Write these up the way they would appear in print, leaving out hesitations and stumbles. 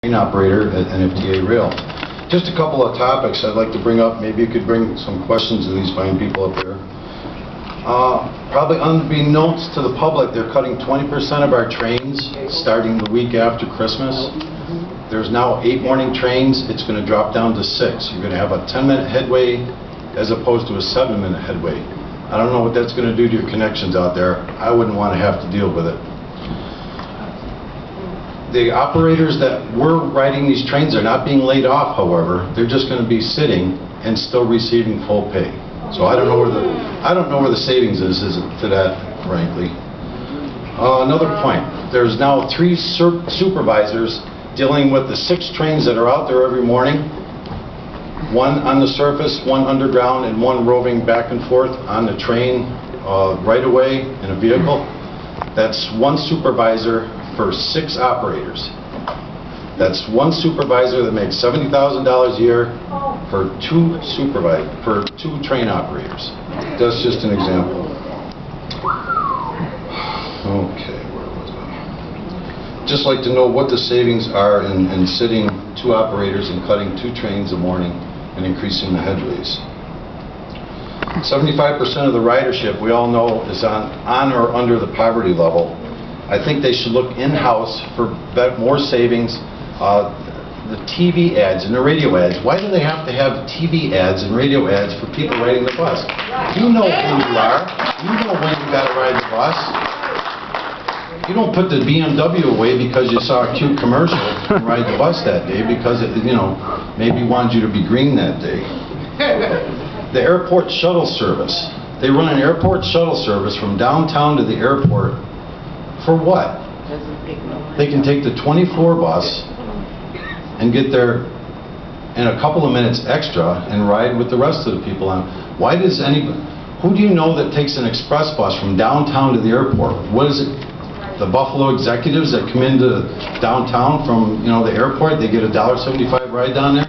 train operator at NFTA Rail. Just a couple of topics I'd like to bring up. Maybe you could bring some questions to these fine people up here. Probably unbeknownst to the public, they're cutting 20% of our trains starting the week after Christmas. There's now 8 morning trains. It's going to drop down to 6. You're going to have a 10-minute headway as opposed to a 7-minute headway. I don't know what that's going to do to your connections out there. I wouldn't want to have to deal with it. The operators that were riding these trains are not being laid off, however. They're just going to be sitting and still receiving full pay. So I don't know where the savings is to that, frankly. Another point. There's now 3 supervisors dealing with the 6 trains that are out there every morning. 1 on the surface, 1 underground, and 1 roving back and forth on the train right away in a vehicle. That's 1 supervisor for 6 operators. That's 1 supervisor that makes $70,000 a year for 2 train operators. That's just an example. Okay, where was I? Just like to know what the savings are in sitting 2 operators and cutting 2 trains a morning and increasing the headways. 75% of the ridership, we all know, is on or under the poverty level. I think they should look in-house for more savings. The TV ads and the radio ads. Why do they have to have TV ads and radio ads for people riding the bus? You know who you are. You know when you got to ride the bus. You don't put the BMW away because you saw a cute commercial and ride the bus that day because it, maybe wanted you to be green that day. The airport shuttle service. They run an airport shuttle service from downtown to the airport. For what? They can take the 24 bus and get there in a couple of minutes extra and ride with the rest of the people on. Why does anybody, who do you know that takes an express bus from downtown to the airport? What is it? The Buffalo executives that come into downtown from, the airport, they get a $1.75 ride down there?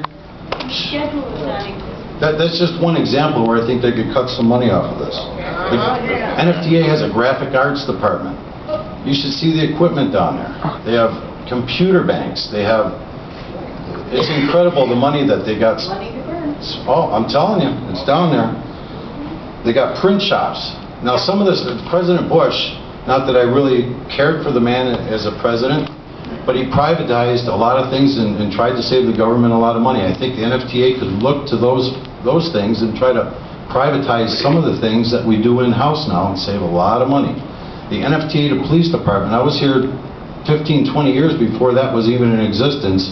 That's just one example where I think they could cut some money off of this. NFTA has a graphic arts department. You should see the equipment down there. They have computer banks. They have, it's incredible the money that they got. Oh, I'm telling you, it's down there. They got print shops. Now some of this, President Bush, not that I really cared for the man as a president, but he privatized a lot of things and tried to save the government a lot of money. I think the NFTA could look to those things and try to privatize some of the things that we do in-house now and save a lot of money. The NFTA Police Department, I was here 15, 20 years before that was even in existence.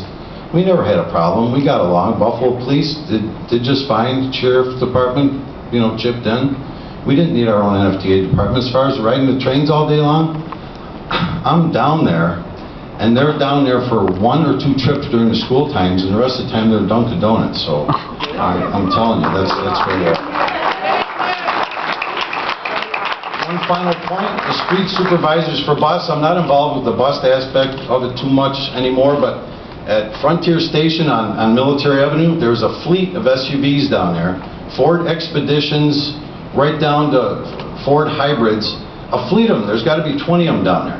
We never had a problem. We got along. Buffalo Police did just fine. Sheriff's Department, chipped in. We didn't need our own NFTA department. As far as riding the trains all day long, I'm down there, and they're down there for 1 or 2 trips during the school times, and the rest of the time they're Dunkin' Donuts. So I'm telling you, that's where they are. One final point, the street supervisors for bus. I'm not involved with the bus aspect of it too much anymore, but at Frontier Station on Military Avenue, there's a fleet of SUVs down there. Ford Expeditions, right down to Ford Hybrids. A fleet of them. There's got to be 20 of them down there.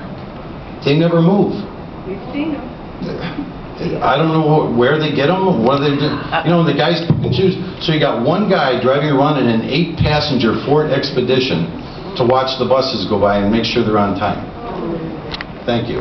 They never move. We've seen them. I don't know where they get them. What they do. The guys pick and choose. So you got one guy driving around in an 8-passenger Ford Expedition to watch the buses go by and make sure they're on time. Thank you.